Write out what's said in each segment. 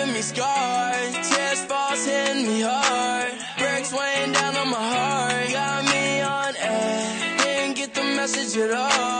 leaving me scarred. Tears falls hitting me hard. Bricks weighing down on my heart. Got me on edge. Didn't get the message at all.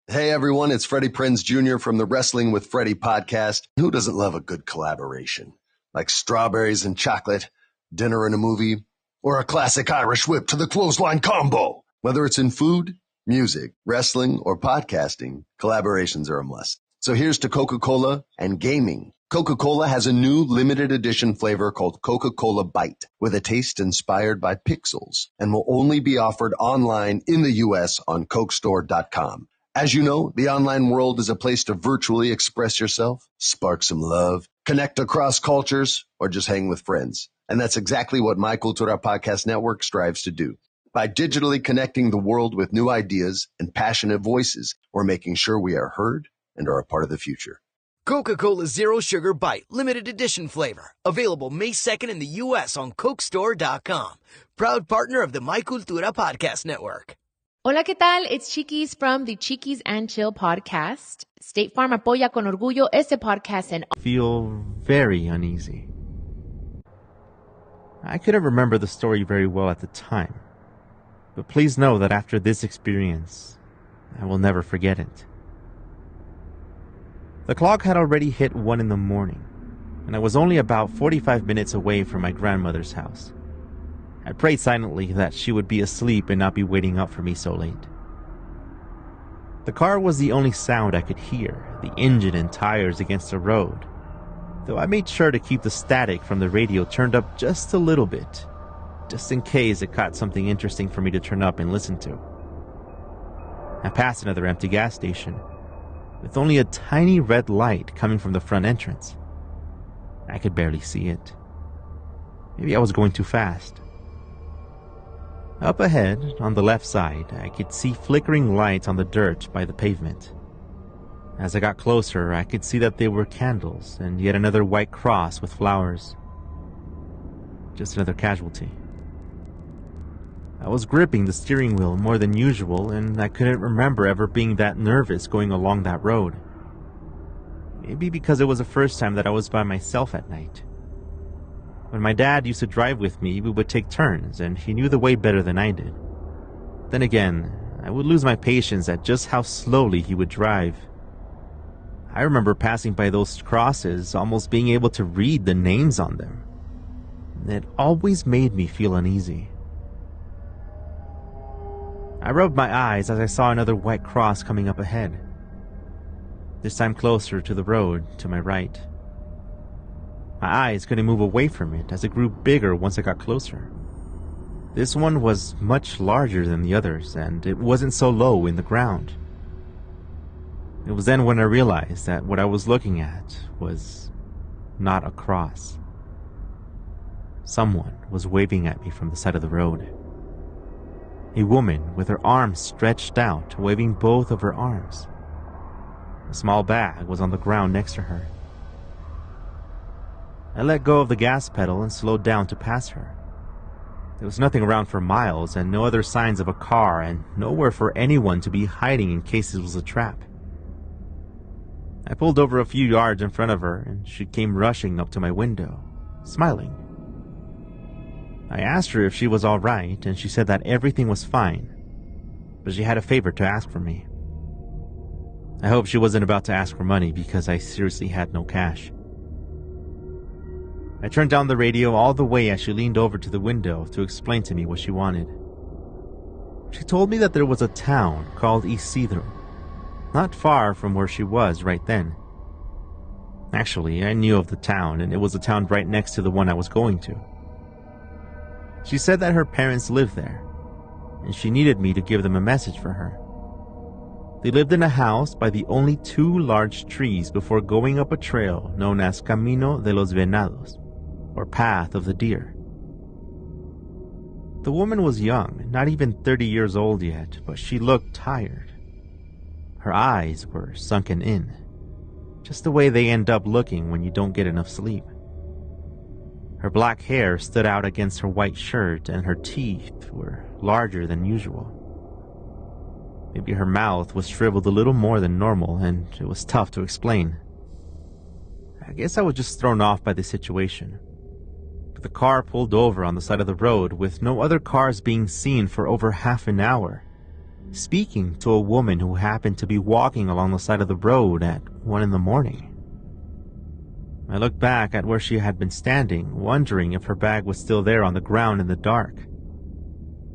Hey everyone, it's Freddie Prinze Jr. from the Wrestling with Freddie podcast. Who doesn't love a good collaboration? Like strawberries and chocolate, dinner and a movie, or a classic Irish whip to the clothesline combo. Whether it's in food, music, wrestling, or podcasting, collaborations are a must. So here's to Coca-Cola and gaming. Coca-Cola has a new limited edition flavor called Coca-Cola Bite with a taste inspired by pixels and will only be offered online in the U.S. on CokeStore.com. As you know, the online world is a place to virtually express yourself, spark some love, connect across cultures, or just hang with friends. And that's exactly what My Cultura Podcast Network strives to do. By digitally connecting the world with new ideas and passionate voices, we're making sure we are heard and are a part of the future. Coca-Cola Zero Sugar Bite, limited edition flavor. Available May 2nd in the U.S. on CokeStore.com. Proud partner of the My Cultura Podcast Network. Hola, ¿qué tal? It's Chiquis from the Chiquis and Chill podcast. State Farm apoya con orgullo este podcast and feel very uneasy. I couldn't remember the story very well at the time, but please know that after this experience, I will never forget it. The clock had already hit 1 in the morning, and I was only about 45 minutes away from my grandmother's house. I prayed silently that she would be asleep and not be waiting up for me so late. The car was the only sound I could hear, the engine and tires against the road, though I made sure to keep the static from the radio turned up just a little bit, just in case it caught something interesting for me to turn up and listen to. I passed another empty gas station, with only a tiny red light coming from the front entrance. I could barely see it. Maybe I was going too fast. Up ahead, on the left side, I could see flickering lights on the dirt by the pavement. As I got closer, I could see that they were candles and yet another white cross with flowers. Just another casualty. I was gripping the steering wheel more than usual, and I couldn't remember ever being that nervous going along that road. Maybe because it was the first time that I was by myself at night. When my dad used to drive with me, we would take turns, and he knew the way better than I did. Then again, I would lose my patience at just how slowly he would drive. I remember passing by those crosses, almost being able to read the names on them. It always made me feel uneasy. I rubbed my eyes as I saw another white cross coming up ahead. This time closer to the road to my right. My eyes couldn't move away from it as it grew bigger once I got closer. This one was much larger than the others, and it wasn't so low in the ground. It was then when I realized that what I was looking at was not a cross. Someone was waving at me from the side of the road. A woman with her arms stretched out, waving both of her arms. A small bag was on the ground next to her. I let go of the gas pedal and slowed down to pass her. There was nothing around for miles and no other signs of a car and nowhere for anyone to be hiding in case it was a trap. I pulled over a few yards in front of her and she came rushing up to my window, smiling. I asked her if she was all right and she said that everything was fine, but she had a favor to ask from me. I hoped she wasn't about to ask for money because I seriously had no cash. I turned down the radio all the way as she leaned over to the window to explain to me what she wanted. She told me that there was a town called Isidro, not far from where she was right then. Actually, I knew of the town, and it was a town right next to the one I was going to. She said that her parents lived there, and she needed me to give them a message for her. They lived in a house by the only 2 large trees before going up a trail known as Camino de los Venados, or Path of the Deer. The woman was young, not even 30 years old yet, but she looked tired. Her eyes were sunken in, just the way they end up looking when you don't get enough sleep. Her black hair stood out against her white shirt, and her teeth were larger than usual. Maybe her mouth was shriveled a little more than normal, and it was tough to explain. I guess I was just thrown off by the situation. The car pulled over on the side of the road with no other cars being seen for over half an hour. speaking to a woman who happened to be walking along the side of the road at 1 a.m. I looked back at where she had been standing, wondering if her bag was still there on the ground in the dark,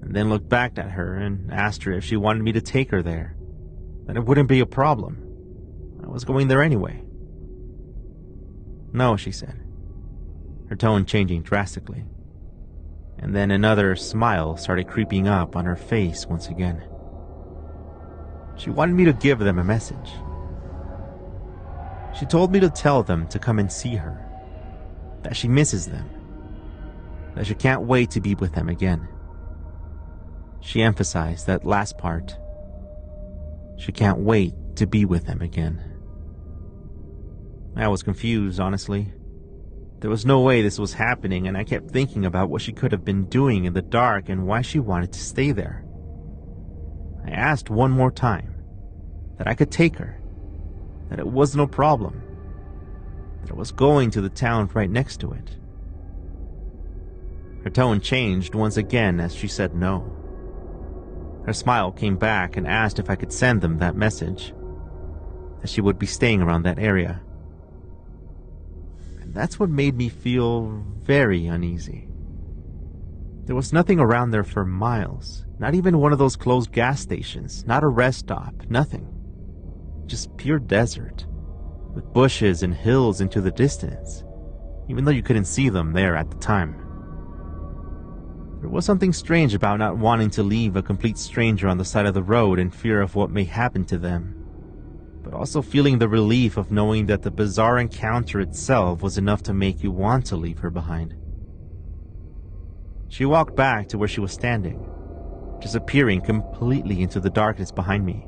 and then looked back at her and asked her if she wanted me to take her there, that it wouldn't be a problem. I was going there anyway. No, she said, her tone changing drastically. And then another smile started creeping up on her face once again. She wanted me to give them a message. She told me to tell them to come and see her, that she misses them, that she can't wait to be with them again. She emphasized that last part. She can't wait to be with them again. I was confused, honestly. There was no way this was happening, and I kept thinking about what she could have been doing in the dark and why she wanted to stay there. I asked one more time that I could take her, that it was no problem, that I was going to the town right next to it. Her tone changed once again as she said no. Her smile came back and asked if I could send them that message, that she would be staying around that area. And that's what made me feel very uneasy. There was nothing around there for miles, not even one of those closed gas stations, not a rest stop, nothing. Just pure desert, with bushes and hills into the distance, even though you couldn't see them there at the time. There was something strange about not wanting to leave a complete stranger on the side of the road in fear of what may happen to them, but also feeling the relief of knowing that the bizarre encounter itself was enough to make you want to leave her behind. She walked back to where she was standing, disappearing completely into the darkness behind me,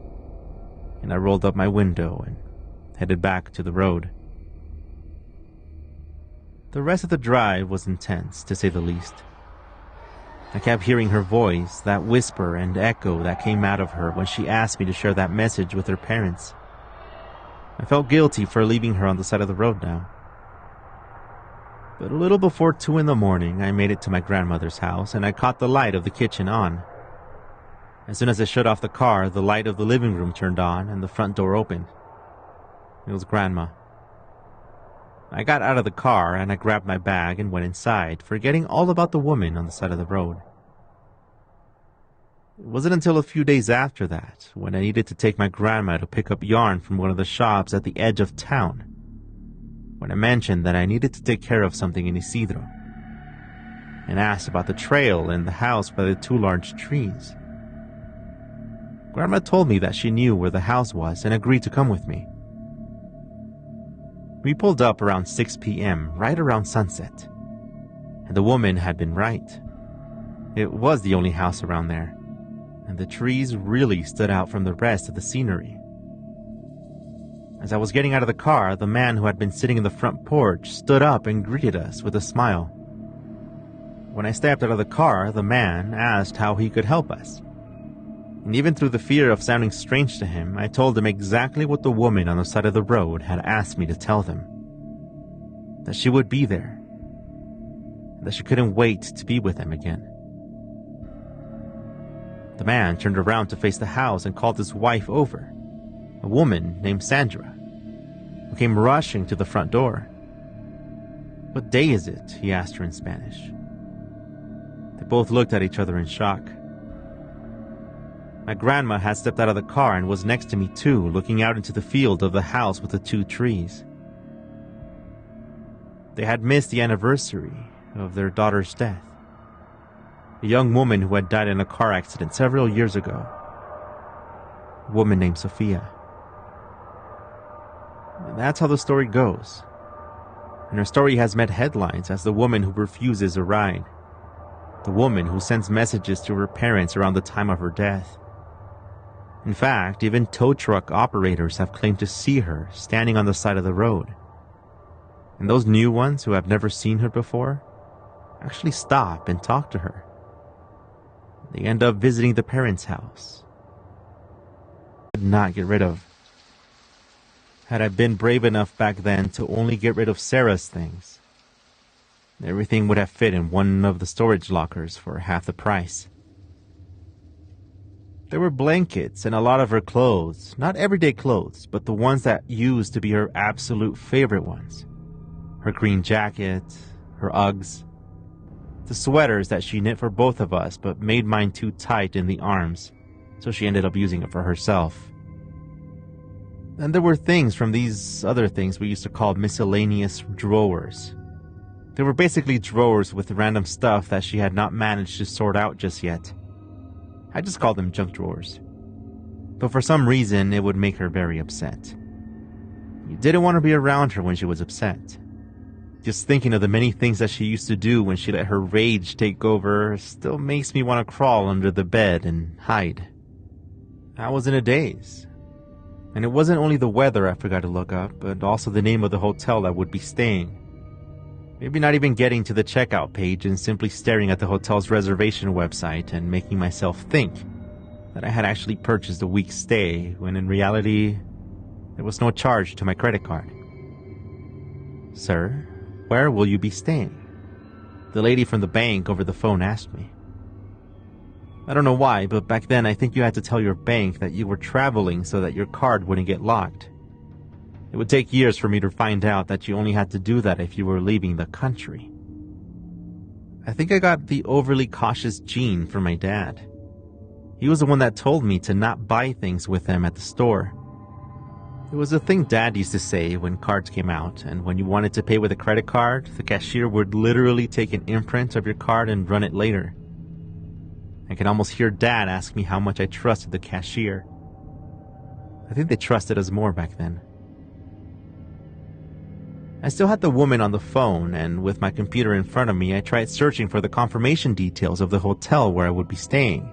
and I rolled up my window and headed back to the road. The rest of the drive was intense, to say the least. I kept hearing her voice, that whisper and echo that came out of her when she asked me to share that message with her parents. I felt guilty for leaving her on the side of the road now. But a little before 2 a.m, I made it to my grandmother's house and I caught the light of the kitchen on. As soon as I shut off the car, the light of the living room turned on and the front door opened. It was Grandma. I got out of the car and I grabbed my bag and went inside, forgetting all about the woman on the side of the road. It wasn't until a few days after that, when I needed to take my grandma to pick up yarn from one of the shops at the edge of town, when I mentioned that I needed to take care of something in Isidro, and asked about the trail and the house by the 2 large trees. Grandma told me that she knew where the house was and agreed to come with me. We pulled up around 6 p.m., right around sunset. And the woman had been right. It was the only house around there, and the trees really stood out from the rest of the scenery. As I was getting out of the car, the man who had been sitting in the front porch stood up and greeted us with a smile. When I stepped out of the car, the man asked how he could help us. And even through the fear of sounding strange to him, I told him exactly what the woman on the side of the road had asked me to tell them. That she would be there. And that she couldn't wait to be with him again. The man turned around to face the house and called his wife over, a woman named Sandra, who came rushing to the front door. "What day is it?" he asked her in Spanish. They both looked at each other in shock. My grandma had stepped out of the car and was next to me too, looking out into the field of the house with the 2 trees. They had missed the anniversary of their daughter's death. A young woman who had died in a car accident several years ago. A woman named Sophia. And that's how the story goes. And her story has made headlines as the woman who refuses a ride. The woman who sends messages to her parents around the time of her death. In fact, even tow truck operators have claimed to see her standing on the side of the road. And those new ones who have never seen her before actually stop and talk to her. They end up visiting the parents' house. I could not get rid of. Had I been brave enough back then to only get rid of Sarah's things, everything would have fit in one of the storage lockers for half the price. There were blankets and a lot of her clothes. Not everyday clothes, but the ones that used to be her absolute favorite ones. Her green jacket, her Uggs. The sweaters that she knit for both of us, but made mine too tight in the arms, so she ended up using it for herself. And there were things from these other things we used to call miscellaneous drawers. They were basically drawers with random stuff that she had not managed to sort out just yet. I just called them junk drawers. But for some reason, it would make her very upset. You didn't want to be around her when she was upset. Just thinking of the many things that she used to do when she let her rage take over still makes me want to crawl under the bed and hide. I was in a daze. And it wasn't only the weather I forgot to look up, but also the name of the hotel I would be staying. Maybe not even getting to the checkout page and simply staring at the hotel's reservation website and making myself think that I had actually purchased a week's stay, when in reality, there was no charge to my credit card. "Sir, where will you be staying?" the lady from the bank over the phone asked me. I don't know why, but back then I think you had to tell your bank that you were traveling so that your card wouldn't get locked. It would take years for me to find out that you only had to do that if you were leaving the country. I think I got the overly cautious gene from my dad. He was the one that told me to not buy things with him at the store. It was a thing Dad used to say when cards came out, and when you wanted to pay with a credit card, the cashier would literally take an imprint of your card and run it later. I can almost hear Dad ask me how much I trusted the cashier. I think they trusted us more back then. I still had the woman on the phone, and with my computer in front of me, I tried searching for the confirmation details of the hotel where I would be staying.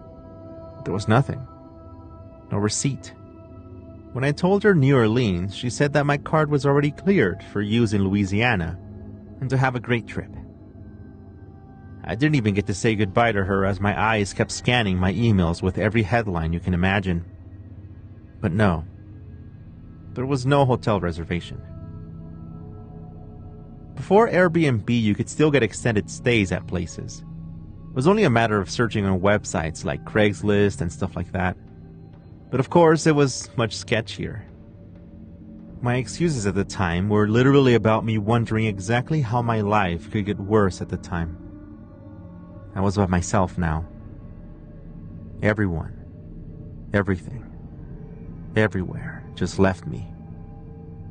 There was nothing. No receipt. When I told her New Orleans, she said that my card was already cleared for use in Louisiana, and to have a great trip. I didn't even get to say goodbye to her as my eyes kept scanning my emails with every headline you can imagine. But no, there was no hotel reservation. Before Airbnb, you could still get extended stays at places. It was only a matter of searching on websites like Craigslist and stuff like that. But of course, it was much sketchier. My excuses at the time were literally about me wondering exactly how my life could get worse at the time. I was by myself now. Everyone, everything, everywhere just left me,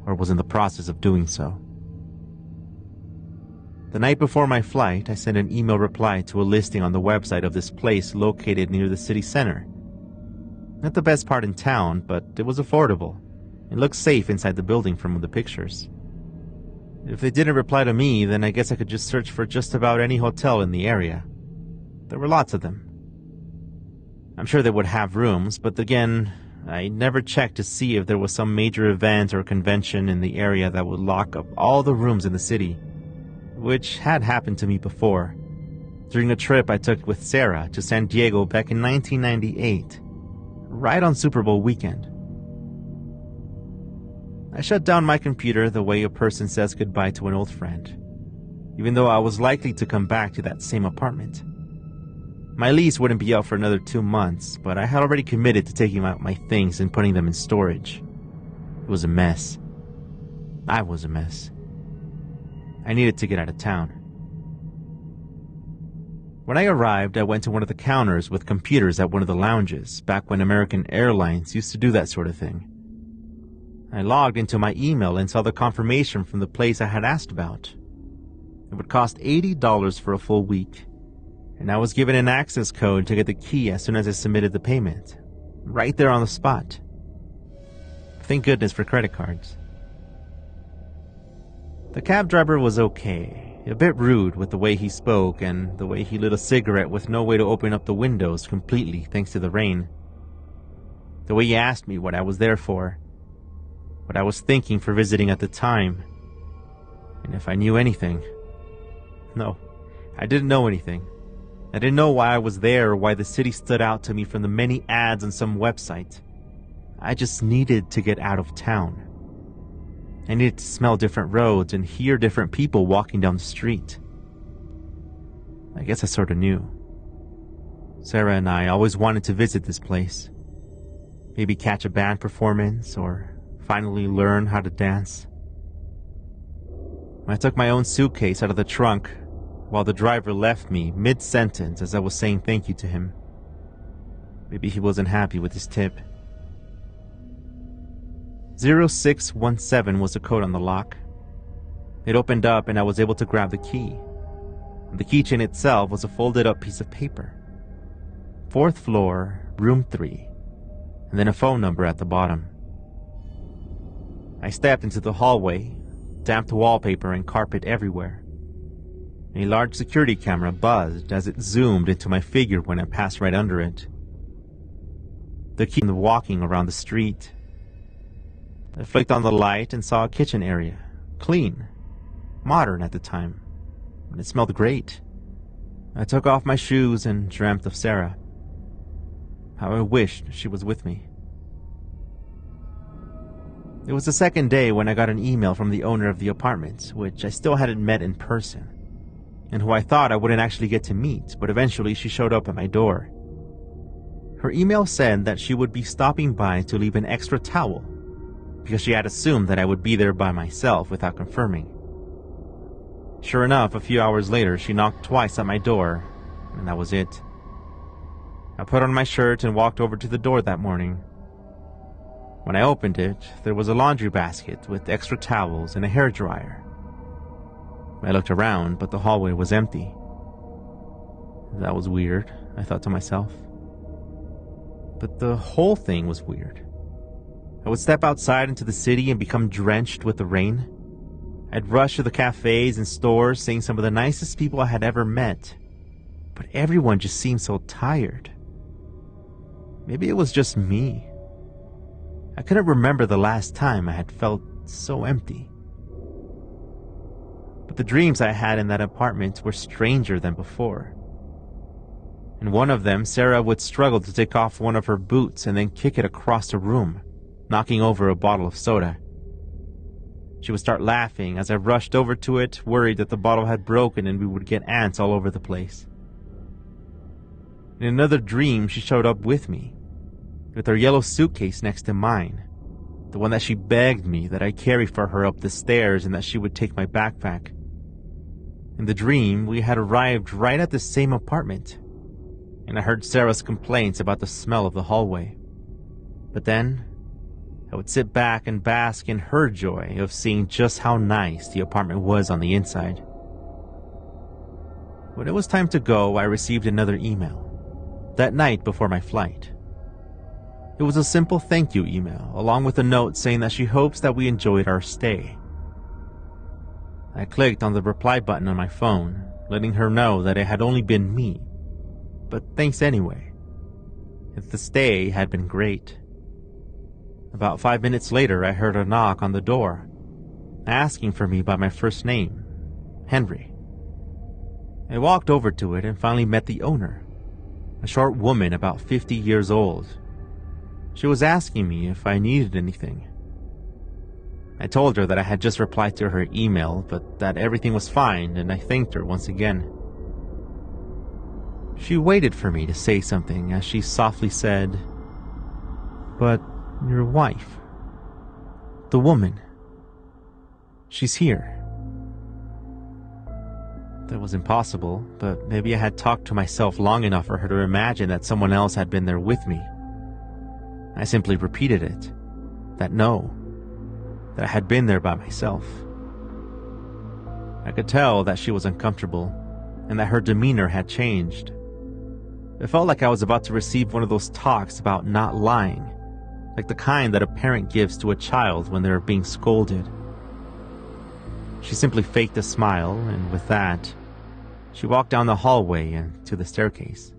or was in the process of doing so. The night before my flight, I sent an email reply to a listing on the website of this place located near the city center. Not the best part in town, but it was affordable. It looked safe inside the building from the pictures. If they didn't reply to me, then I guess I could just search for just about any hotel in the area. There were lots of them. I'm sure they would have rooms, but again, I never checked to see if there was some major event or convention in the area that would lock up all the rooms in the city, which had happened to me before, during a trip I took with Sarah to San Diego back in 1998, right on Super Bowl weekend. I shut down my computer the way a person says goodbye to an old friend, even though I was likely to come back to that same apartment. My lease wouldn't be up for another 2 months, but I had already committed to taking out my things and putting them in storage. It was a mess. I was a mess. I needed to get out of town. When I arrived, I went to one of the counters with computers at one of the lounges, back when American Airlines used to do that sort of thing. I logged into my email and saw the confirmation from the place I had asked about. It would cost $80 for a full week, and I was given an access code to get the key as soon as I submitted the payment, right there on the spot. Thank goodness for credit cards. The cab driver was okay, a bit rude with the way he spoke and the way he lit a cigarette with no way to open up the windows completely thanks to the rain. The way he asked me what I was there for, what I was thinking for visiting at the time, and if I knew anything. No, I didn't know anything. I didn't know why I was there or why the city stood out to me from the many ads on some website. I just needed to get out of town. I needed to smell different roads and hear different people walking down the street. I guess I sort of knew. Sarah and I always wanted to visit this place, Maybe catch a band performance or finally learn how to dance. I took my own suitcase out of the trunk while the driver left me mid-sentence as I was saying thank you to him. Maybe he wasn't happy with his tip. 0617 was the code on the lock. It opened up and I was able to grab the key. The keychain itself was a folded up piece of paper. 4th floor, room 3, and then a phone number at the bottom. I stepped into the hallway, damp wallpaper and carpet everywhere. A large security camera buzzed as it zoomed into my figure when I passed right under it. The key was walking around the street. I flicked on the light and saw a kitchen area, clean, modern at the time, and it smelled great. I took off my shoes and dreamt of Sarah. How I wished she was with me. It was the second day when I got an email from the owner of the apartment, which I still hadn't met in person, and who I thought I wouldn't actually get to meet, but eventually she showed up at my door. Her email said that she would be stopping by to leave an extra towel, because she had assumed that I would be there by myself without confirming. Sure enough, a few hours later, she knocked twice at my door, and that was it. I put on my shirt and walked over to the door that morning. When I opened it, there was a laundry basket with extra towels and a hairdryer. I looked around, but the hallway was empty. That was weird, I thought to myself. But the whole thing was weird. I would step outside into the city and become drenched with the rain. I'd rush to the cafes and stores, seeing some of the nicest people I had ever met. But everyone just seemed so tired. Maybe it was just me. I couldn't remember the last time I had felt so empty. But the dreams I had in that apartment were stranger than before. In one of them, Sarah would struggle to take off one of her boots and then kick it across the room, knocking over a bottle of soda. She would start laughing as I rushed over to it, worried that the bottle had broken and we would get ants all over the place. In another dream, she showed up with me, with her yellow suitcase next to mine, the one that she begged me that I carry for her up the stairs and that she would take my backpack. In the dream, we had arrived right at the same apartment, and I heard Sarah's complaints about the smell of the hallway. But then, I would sit back and bask in her joy of seeing just how nice the apartment was on the inside. When it was time to go, I received another email, that night before my flight. It was a simple thank you email, along with a note saying that she hopes that we enjoyed our stay. I clicked on the reply button on my phone, letting her know that it had only been me, but thanks anyway. The stay had been great. About 5 minutes later, I heard a knock on the door, asking for me by my first name, Henry. I walked over to it and finally met the owner, a short woman about 50 years old. She was asking me if I needed anything. I told her that I had just replied to her email, but that everything was fine, and I thanked her once again. She waited for me to say something as she softly said, "But your wife, the woman, she's here." That was impossible, but maybe I had talked to myself long enough for her to imagine that someone else had been there with me. I simply repeated it, that I had been there by myself. I could tell that she was uncomfortable, and that her demeanor had changed. It felt like I was about to receive one of those talks about not lying, like the kind that a parent gives to a child when they're being scolded. She simply faked a smile, and with that, she walked down the hallway and to the staircase.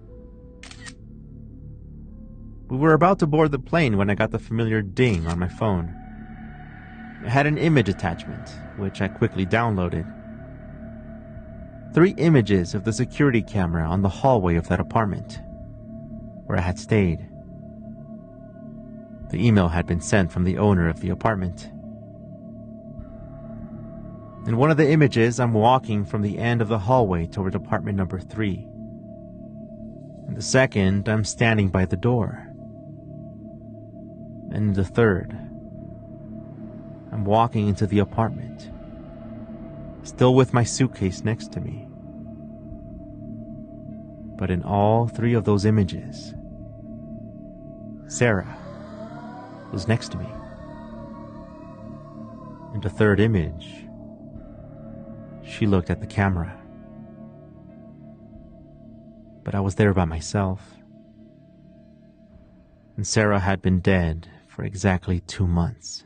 We were about to board the plane when I got the familiar ding on my phone. It had an image attachment, which I quickly downloaded. 3 images of the security camera on the hallway of that apartment, where I had stayed. The email had been sent from the owner of the apartment. In one of the images, I'm walking from the end of the hallway toward apartment number 3. In the second, I'm standing by the door. And the third. I'm walking into the apartment, still with my suitcase next to me. But in all three of those images, Sarah was next to me. In the third image, she looked at the camera. But I was there by myself. And Sarah had been dead for exactly 2 months.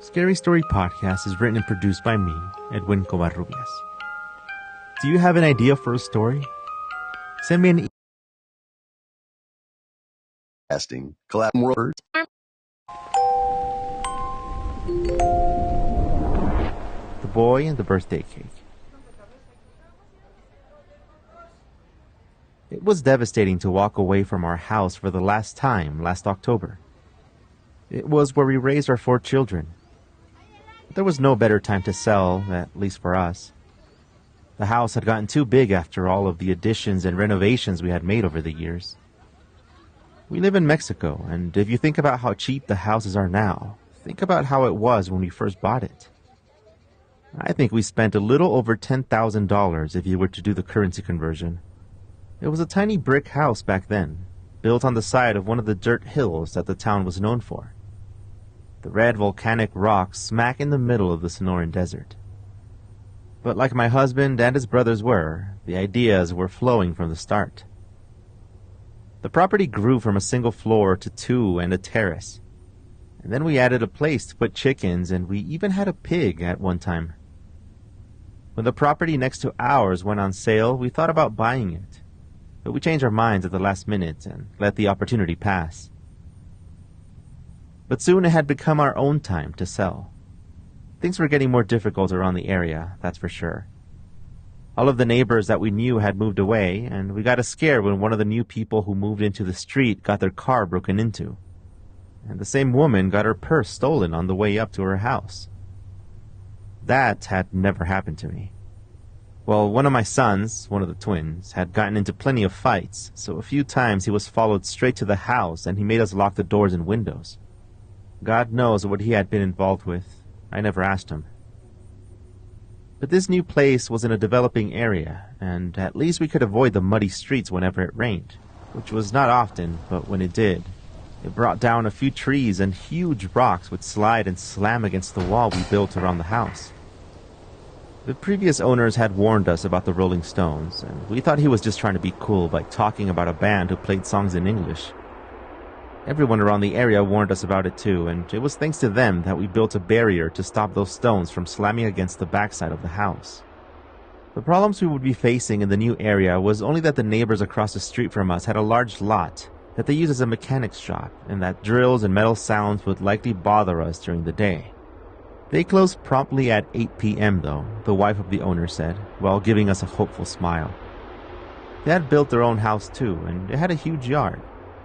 Scary Story Podcast is written and produced by me, Edwin Covarrubias. Do you have an idea for a story? Send me an Casting, collab words. The Boy and the Birthday Cake. It was devastating to walk away from our house for the last time last October. It was where we raised our 4 children. There was no better time to sell, at least for us. The house had gotten too big after all of the additions and renovations we had made over the years. We live in Mexico, and if you think about how cheap the houses are now, think about how it was when we first bought it. I think we spent a little over $10,000 if you were to do the currency conversion. It was a tiny brick house back then, built on the side of one of the dirt hills that the town was known for. The red volcanic rocks smack in the middle of the Sonoran Desert. But like my husband and his brothers were, the ideas were flowing from the start. The property grew from a single floor to 2 and a terrace. And then we added a place to put chickens, and we even had a pig at one time. When the property next to ours went on sale, we thought about buying it. But we changed our minds at the last minute and let the opportunity pass. But soon it had become our own time to sell. Things were getting more difficult around the area, that's for sure. All of the neighbors that we knew had moved away, and we got a scare when one of the new people who moved into the street got their car broken into. And the same woman got her purse stolen on the way up to her house. That had never happened to me. Well, one of my sons, one of the twins, had gotten into plenty of fights, so a few times he was followed straight to the house and he made us lock the doors and windows. God knows what he had been involved with. I never asked him. But this new place was in a developing area, and at least we could avoid the muddy streets whenever it rained, which was not often, but when it did, it brought down a few trees and huge rocks would slide and slam against the wall we built around the house. The previous owners had warned us about the Rolling Stones, and we thought he was just trying to be cool by talking about a band who played songs in English. Everyone around the area warned us about it too, and it was thanks to them that we built a barrier to stop those stones from slamming against the backside of the house. The problems we would be facing in the new area was only that the neighbors across the street from us had a large lot that they used as a mechanics shop, and that drills and metal sounds would likely bother us during the day. They closed promptly at 8 p.m. though, the wife of the owner said, while giving us a hopeful smile. They had built their own house too, and it had a huge yard,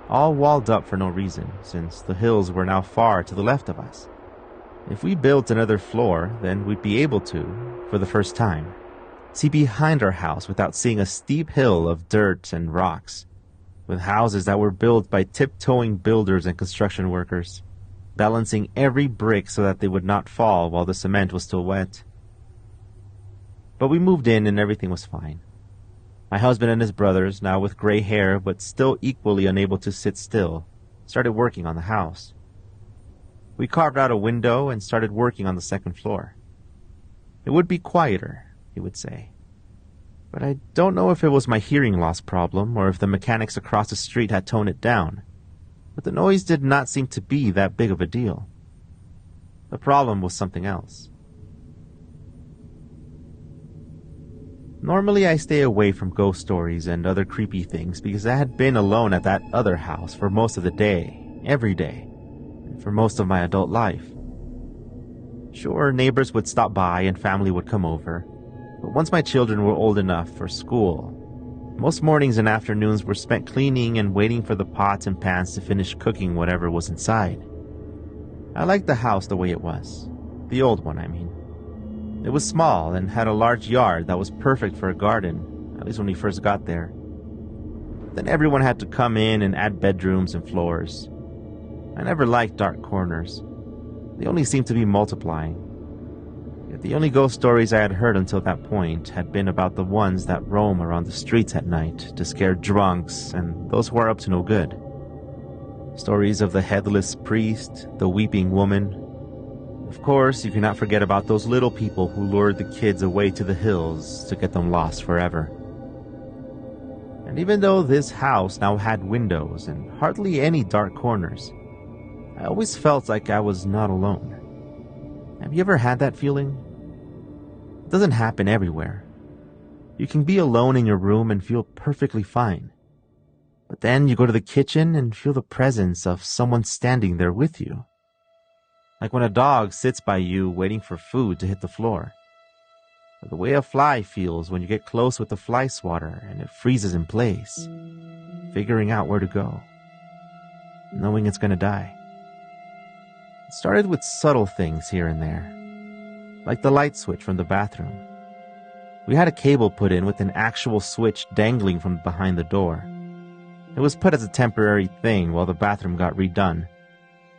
all walled up for no reason, since the hills were now far to the left of us. If we built another floor, then we'd be able to, for the first time, see behind our house without seeing a steep hill of dirt and rocks, with houses that were built by tiptoeing builders and construction workers, balancing every brick so that they would not fall while the cement was still wet. But we moved in and everything was fine. My husband and his brothers, now with gray hair but still equally unable to sit still, started working on the house. We carved out a window and started working on the second floor. It would be quieter, he would say. But I don't know if it was my hearing loss problem or if the mechanics across the street had toned it down. But the noise did not seem to be that big of a deal. The problem was something else. Normally I stay away from ghost stories and other creepy things because I had been alone at that other house for most of the day, every day, and for most of my adult life. Sure, neighbors would stop by and family would come over, but once my children were old enough for school, most mornings and afternoons were spent cleaning and waiting for the pots and pans to finish cooking whatever was inside. I liked the house the way it was. The old one, I mean. It was small and had a large yard that was perfect for a garden, at least when we first got there. Then everyone had to come in and add bedrooms and floors. I never liked dark corners. They only seemed to be multiplying. Yet the only ghost stories I had heard until that point had been about the ones that roam around the streets at night to scare drunks and those who are up to no good. Stories of the headless priest, the weeping woman. Of course, you cannot forget about those little people who lured the kids away to the hills to get them lost forever. And even though this house now had windows and hardly any dark corners, I always felt like I was not alone. Have you ever had that feeling? It doesn't happen everywhere. You can be alone in your room and feel perfectly fine. But then you go to the kitchen and feel the presence of someone standing there with you. Like when a dog sits by you waiting for food to hit the floor. Or the way a fly feels when you get close with the fly swatter and it freezes in place, figuring out where to go, knowing it's gonna die. It started with subtle things here and there, like the light switch from the bathroom. We had a cable put in with an actual switch dangling from behind the door. It was put as a temporary thing while the bathroom got redone,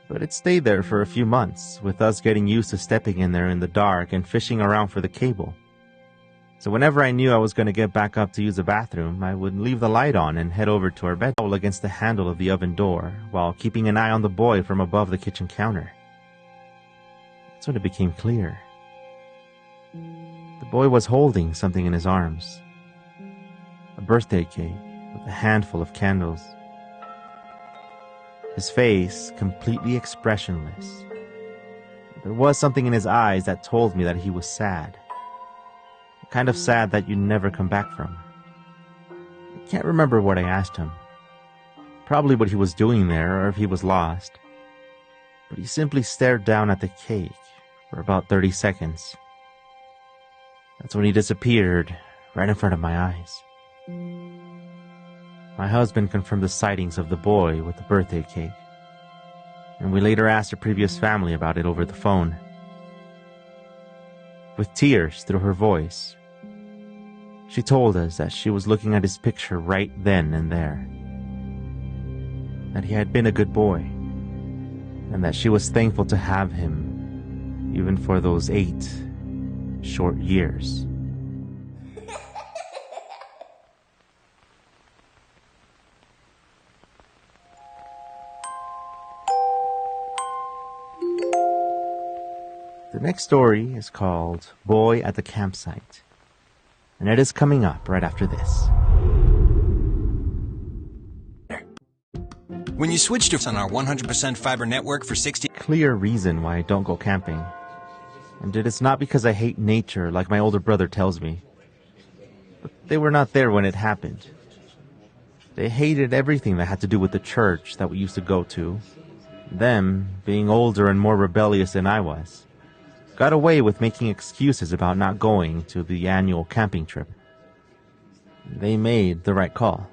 but it stayed there for a few months, with us getting used to stepping in there in the dark and fishing around for the cable. So whenever I knew I was going to get back up to use the bathroom, I would leave the light on and head over to our bed against the handle of the oven door, while keeping an eye on the boy from above the kitchen counter. That's when it became clear. The boy was holding something in his arms. A birthday cake with a handful of candles. His face completely expressionless. There was something in his eyes that told me that he was sad. The kind of sad that you never come back from. I can't remember what I asked him. Probably what he was doing there, or if he was lost. But he simply stared down at the cake for about 30 seconds. That's when he disappeared, right in front of my eyes. My husband confirmed the sightings of the boy with the birthday cake, and we later asked her previous family about it over the phone. With tears through her voice, she told us that she was looking at his picture right then and there, that he had been a good boy, and that she was thankful to have him, even for those 8 short years. The next story is called Boy at the Campsite, and it is coming up right after this. When you switch to on our 100% fiber network for 60... Clear reason why I don't go camping. And it is not because I hate nature like my older brother tells me. But they were not there when it happened. They hated everything that had to do with the church that we used to go to. Them, being older and more rebellious than I was, got away with making excuses about not going to the annual camping trip. They made the right call.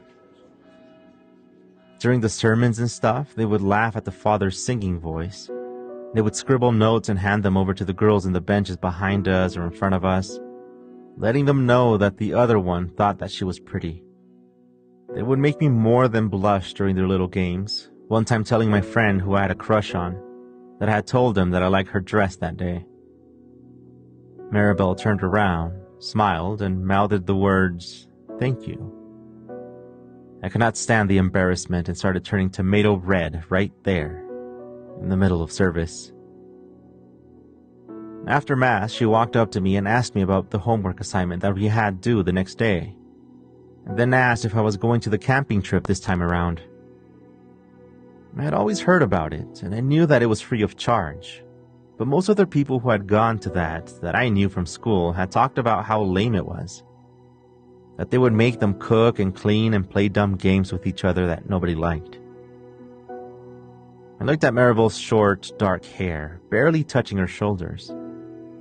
During the sermons and stuff, they would laugh at the father's singing voice. They would scribble notes and hand them over to the girls in the benches behind us or in front of us, letting them know that the other one thought that she was pretty. They would make me more than blush during their little games, one time telling my friend who I had a crush on that I had told him that I liked her dress that day. Maribel turned around, smiled, and mouthed the words, "Thank you." I could not stand the embarrassment and started turning tomato red right there, in the middle of service. After Mass, she walked up to me and asked me about the homework assignment that we had due the next day, and then asked if I was going to the camping trip this time around. I had always heard about it, and I knew that it was free of charge. But most of the people who had gone to that I knew from school had talked about how lame it was. That they would make them cook and clean and play dumb games with each other that nobody liked. I looked at Maribel's short, dark hair, barely touching her shoulders,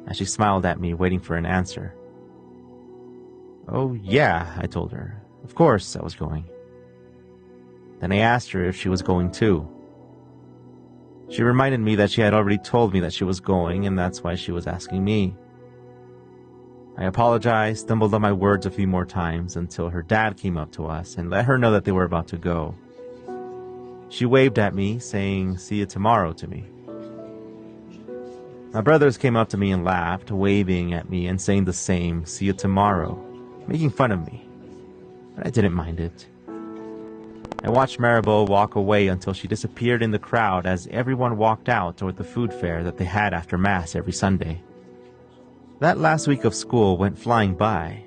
as she smiled at me, waiting for an answer. "Oh, yeah," I told her. "Of course I was going." Then I asked her if she was going too. She reminded me that she had already told me that she was going, and that's why she was asking me. I apologized, stumbled on my words a few more times until her dad came up to us and let her know that they were about to go. She waved at me, saying, "See you tomorrow," to me. My brothers came up to me and laughed, waving at me and saying the same, "See you tomorrow," making fun of me. But I didn't mind it. I watched Maribel walk away until she disappeared in the crowd as everyone walked out toward the food fair that they had after Mass every Sunday. That last week of school went flying by,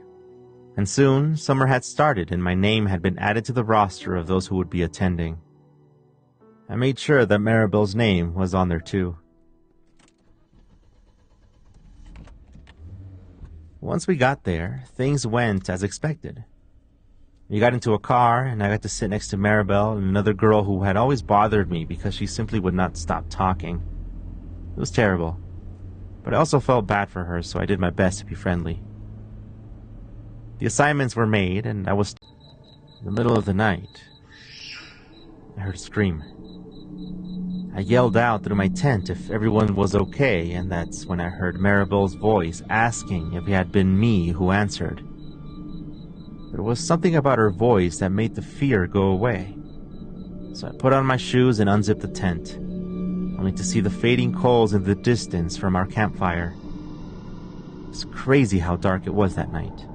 and soon summer had started and my name had been added to the roster of those who would be attending. I made sure that Maribel's name was on there too. Once we got there, things went as expected. We got into a car, and I got to sit next to Maribel and another girl who had always bothered me because she simply would not stop talking. It was terrible, but I also felt bad for her, so I did my best to be friendly. The assignments were made, and I was in the middle of the night. I heard a scream. I yelled out through my tent if everyone was okay, and that's when I heard Maribel's voice asking if it had been me who answered. There was something about her voice that made the fear go away. So I put on my shoes and unzipped the tent, only to see the fading coals in the distance from our campfire. It's crazy how dark it was that night.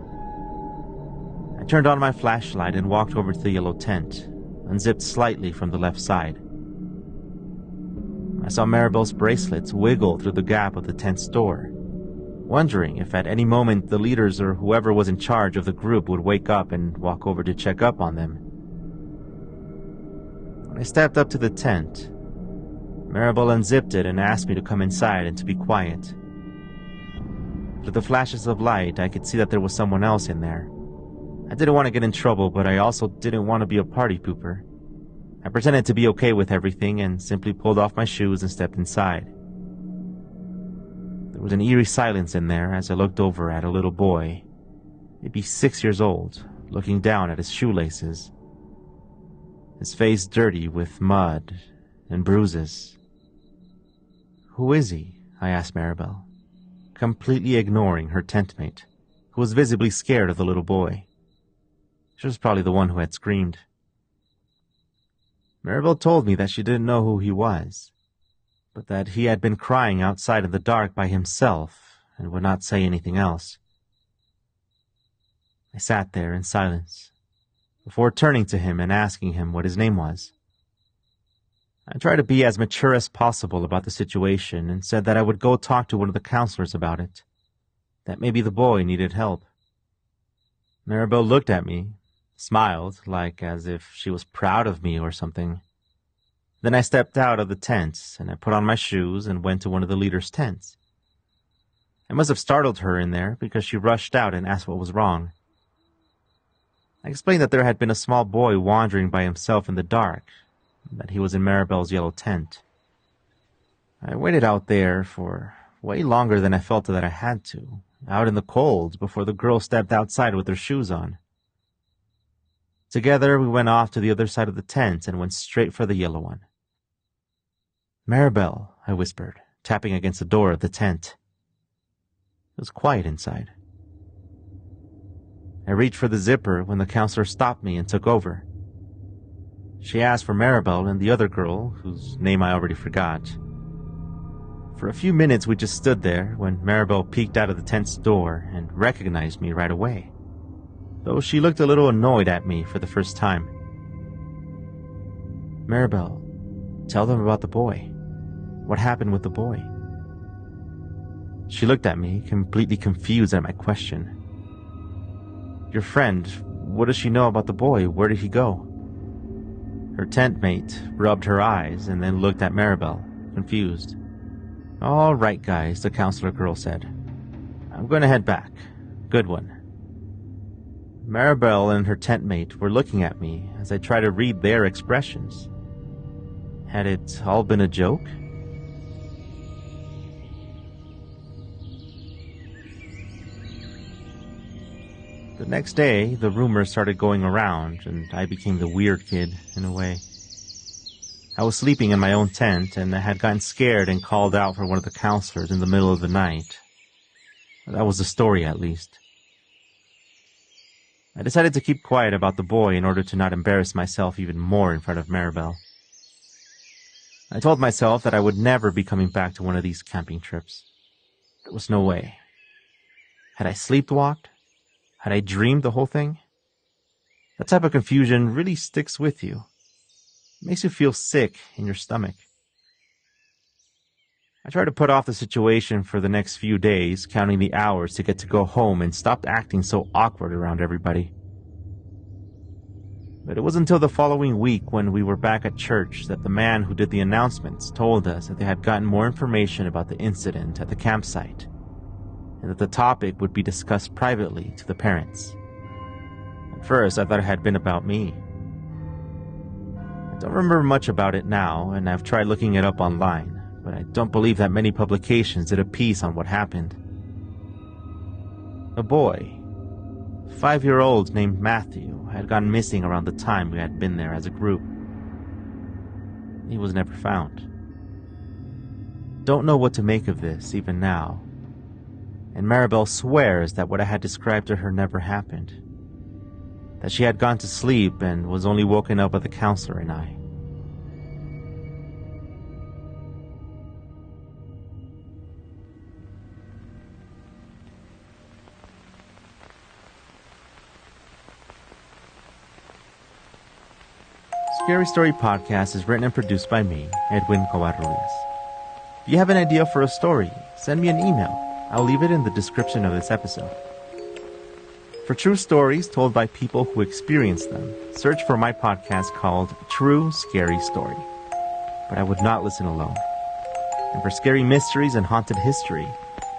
I turned on my flashlight and walked over to the yellow tent, unzipped slightly from the left side. I saw Maribel's bracelets wiggle through the gap of the tent's door, wondering if at any moment the leaders or whoever was in charge of the group would wake up and walk over to check up on them. When I stepped up to the tent, Maribel unzipped it and asked me to come inside and to be quiet. Through the flashes of light, I could see that there was someone else in there. I didn't want to get in trouble, but I also didn't want to be a party pooper. I pretended to be okay with everything and simply pulled off my shoes and stepped inside. There was an eerie silence in there as I looked over at a little boy, maybe 6 years old, looking down at his shoelaces, his face dirty with mud and bruises. "Who is he?" I asked Maribel, completely ignoring her tent mate, who was visibly scared of the little boy. She was probably the one who had screamed. Maribel told me that she didn't know who he was, but that he had been crying outside in the dark by himself and would not say anything else. I sat there in silence, before turning to him and asking him what his name was. I tried to be as mature as possible about the situation and said that I would go talk to one of the counselors about it, that maybe the boy needed help. Maribel looked at me, smiled, like as if she was proud of me or something. Then I stepped out of the tent, and I put on my shoes and went to one of the leaders' tents. I must have startled her in there because she rushed out and asked what was wrong. I explained that there had been a small boy wandering by himself in the dark, and that he was in Maribel's yellow tent. I waited out there for way longer than I felt that I had to, out in the cold, before the girl stepped outside with her shoes on. Together, we went off to the other side of the tent and went straight for the yellow one. "Maribel," I whispered, tapping against the door of the tent. It was quiet inside. I reached for the zipper when the counselor stopped me and took over. She asked for Maribel and the other girl, whose name I already forgot. For a few minutes we just stood there when Maribel peeked out of the tent's door and recognized me right away, though she looked a little annoyed at me for the first time. "Maribel, tell them about the boy. What happened with the boy?" She looked at me, completely confused at my question. "Your friend, what does she know about the boy? Where did he go?" Her tent mate rubbed her eyes and then looked at Maribel, confused. "All right, guys," the counselor girl said. "I'm going to head back. Good one." Maribel and her tent mate were looking at me as I tried to read their expressions. Had it all been a joke? The next day, the rumors started going around, and I became the weird kid, in a way. I was sleeping in my own tent, and I had gotten scared and called out for one of the counselors in the middle of the night. That was the story, at least. I decided to keep quiet about the boy in order to not embarrass myself even more in front of Maribel. I told myself that I would never be coming back to one of these camping trips. There was no way. Had I sleepwalked? Had I dreamed the whole thing? That type of confusion really sticks with you. It makes you feel sick in your stomach. I tried to put off the situation for the next few days, counting the hours to get to go home, and stopped acting so awkward around everybody. But it was until the following week when we were back at church that the man who did the announcements told us that they had gotten more information about the incident at the campsite, and that the topic would be discussed privately to the parents. At first, I thought it had been about me. I don't remember much about it now, and I've tried looking it up online, but I don't believe that many publications did a piece on what happened. A boy, a 5-year-old named Matthew, had gone missing around the time we had been there as a group. He was never found. Don't know what to make of this, even now. And Maribel swears that what I had described to her never happened. That she had gone to sleep and was only woken up by the counselor and I. Scary Story Podcast is written and produced by me, Edwin Covarrubias. If you have an idea for a story, send me an email. I'll leave it in the description of this episode. For true stories told by people who experienced them, search for my podcast called True Scary Story. But I would not listen alone. And for scary mysteries and haunted history,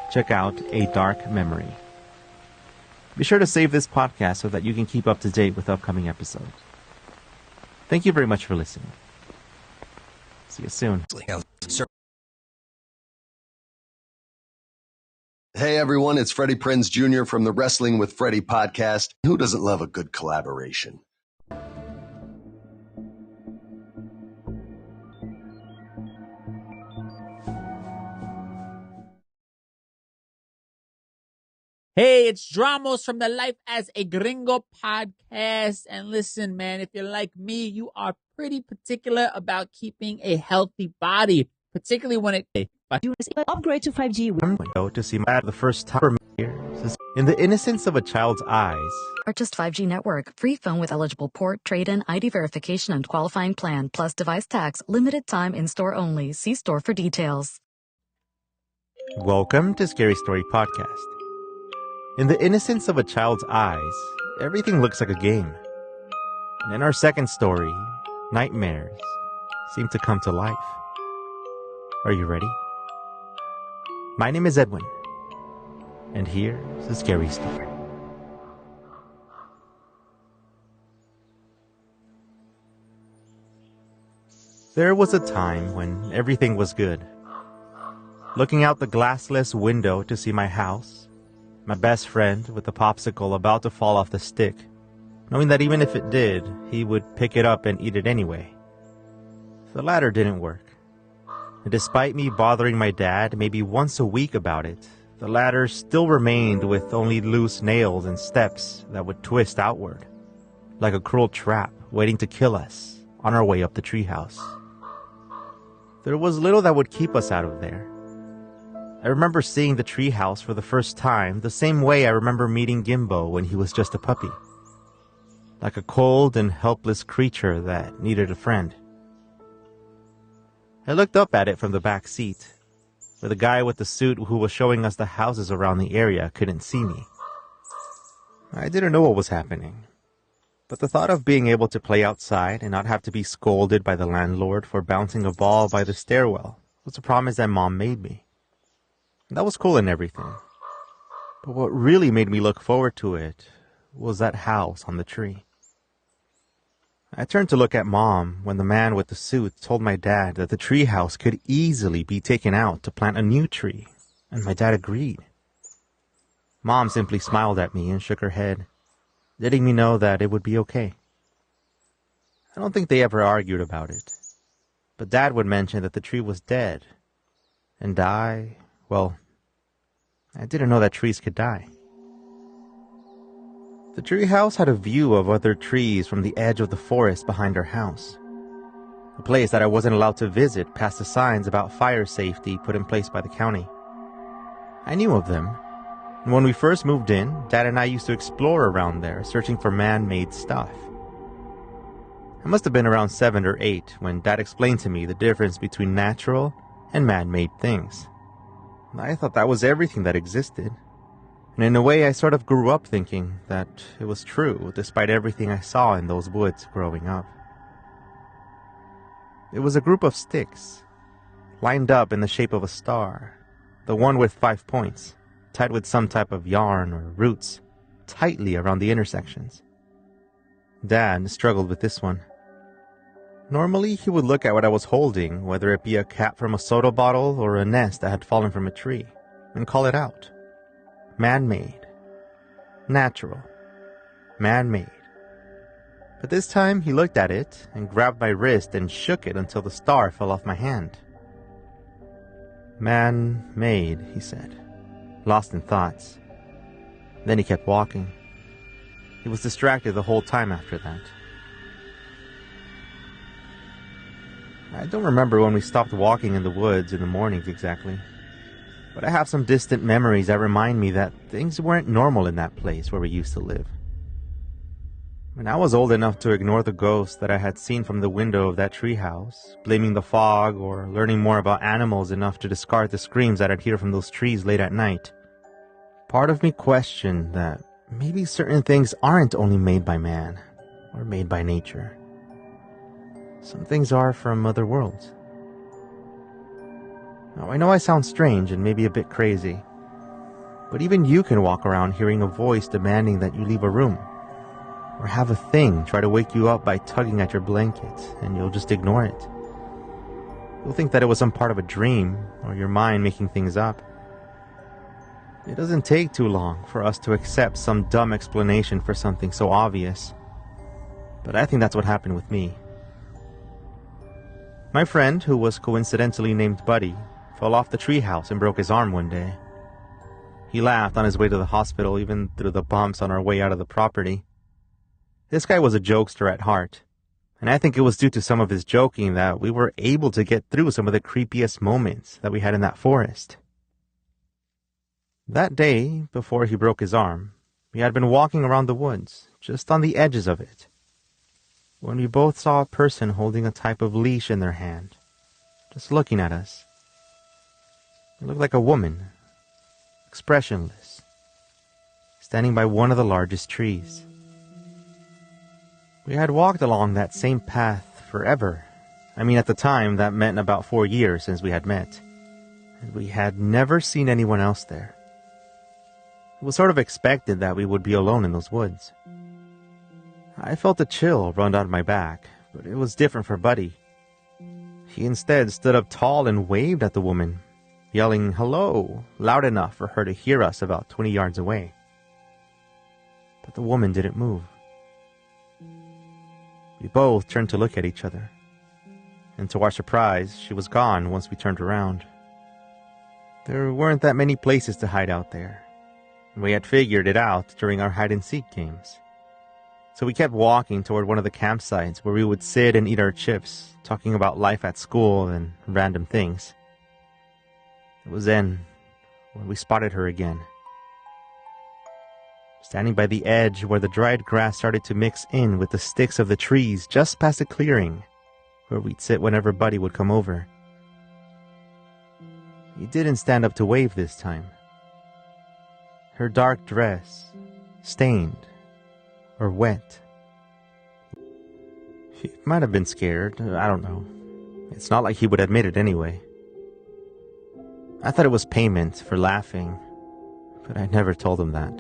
check out A Dark Memory. Be sure to save this podcast so that you can keep up to date with upcoming episodes. Thank you very much for listening. See you soon. Hey everyone, it's Freddie Prinze Jr. from the Wrestling with Freddie podcast. Who doesn't love a good collaboration? Hey, it's Dramos from the Life as a Gringo podcast. And listen, man, if you're like me, you are pretty particular about keeping a healthy body, particularly when it... Upgrade to 5G. To see my the first time years. In the innocence of a child's eyes. Purchased 5G network, free phone with eligible port, trade-in, ID verification, and qualifying plan, plus device tax, limited time in-store only. See store for details. Welcome to Scary Story Podcast. In the innocence of a child's eyes, everything looks like a game. And in our second story, nightmares seem to come to life. Are you ready? My name is Edwin, and here's a scary story. There was a time when everything was good. Looking out the glassless window to see my house, my best friend with the popsicle about to fall off the stick, knowing that even if it did, he would pick it up and eat it anyway. The latter didn't work. And despite me bothering my dad maybe once a week about it, the ladder still remained with only loose nails and steps that would twist outward, like a cruel trap waiting to kill us on our way up the treehouse. There was little that would keep us out of there. I remember seeing the treehouse for the first time the same way I remember meeting Gimbo when he was just a puppy. Like a cold and helpless creature that needed a friend. I looked up at it from the back seat, where the guy with the suit who was showing us the houses around the area couldn't see me. I didn't know what was happening, but the thought of being able to play outside and not have to be scolded by the landlord for bouncing a ball by the stairwell was a promise that Mom made me. That was cool and everything. But what really made me look forward to it was that house on the tree. I turned to look at Mom when the man with the suit told my dad that the tree house could easily be taken out to plant a new tree, and my dad agreed. Mom simply smiled at me and shook her head, letting me know that it would be okay. I don't think they ever argued about it, but Dad would mention that the tree was dead, and I I didn't know that trees could die. The treehouse had a view of other trees from the edge of the forest behind our house. A place that I wasn't allowed to visit past the signs about fire safety put in place by the county. I knew of them, and when we first moved in, Dad and I used to explore around there, searching for man-made stuff. I must have been around 7 or 8 when Dad explained to me the difference between natural and man-made things. I thought that was everything that existed. And in a way, I sort of grew up thinking that it was true, despite everything I saw in those woods growing up. It was a group of sticks, lined up in the shape of a star, the one with 5 points, tied with some type of yarn or roots, tightly around the intersections. Dad struggled with this one. Normally, he would look at what I was holding, whether it be a cap from a soda bottle or a nest that had fallen from a tree, and call it out. Man-made. Natural. Man-made. But this time, he looked at it and grabbed my wrist and shook it until the star fell off my hand. Man-made, he said, lost in thoughts. Then he kept walking. He was distracted the whole time after that. I don't remember when we stopped walking in the woods in the mornings exactly. But I have some distant memories that remind me that things weren't normal in that place where we used to live. When I was old enough to ignore the ghosts that I had seen from the window of that treehouse, blaming the fog or learning more about animals enough to discard the screams that I'd hear from those trees late at night, part of me questioned that maybe certain things aren't only made by man or made by nature. Some things are from other worlds. Now, I know I sound strange and maybe a bit crazy, but even you can walk around hearing a voice demanding that you leave a room, or have a thing try to wake you up by tugging at your blanket, and you'll just ignore it. You'll think that it was some part of a dream, or your mind making things up. It doesn't take too long for us to accept some dumb explanation for something so obvious, but I think that's what happened with me. My friend, who was coincidentally named Buddy, fell off the treehouse and broke his arm one day. He laughed on his way to the hospital, even through the bumps on our way out of the property. This guy was a jokester at heart, and I think it was due to some of his joking that we were able to get through some of the creepiest moments that we had in that forest. That day, before he broke his arm, we had been walking around the woods, just on the edges of it, when we both saw a person holding a type of leash in their hand, just looking at us. It looked like a woman, expressionless, standing by one of the largest trees. We had walked along that same path forever. I mean, at the time, that meant about 4 years since we had met, and we had never seen anyone else there. It was sort of expected that we would be alone in those woods. I felt a chill run down my back, but it was different for Buddy. He instead stood up tall and waved at the woman, yelling hello loud enough for her to hear us about 20 yards away. But the woman didn't move. We both turned to look at each other, and to our surprise, she was gone once we turned around. There weren't that many places to hide out there. We had figured it out during our hide-and-seek games. So we kept walking toward one of the campsites where we would sit and eat our chips, talking about life at school and random things. It was then when we spotted her again. Standing by the edge where the dried grass started to mix in with the sticks of the trees just past the clearing, where we'd sit whenever Buddy would come over. He didn't stand up to wave this time. Her dark dress, stained or wet. He might have been scared, I don't know. It's not like he would admit it anyway. I thought it was payment for laughing, but I never told him that.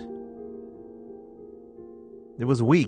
It was weeks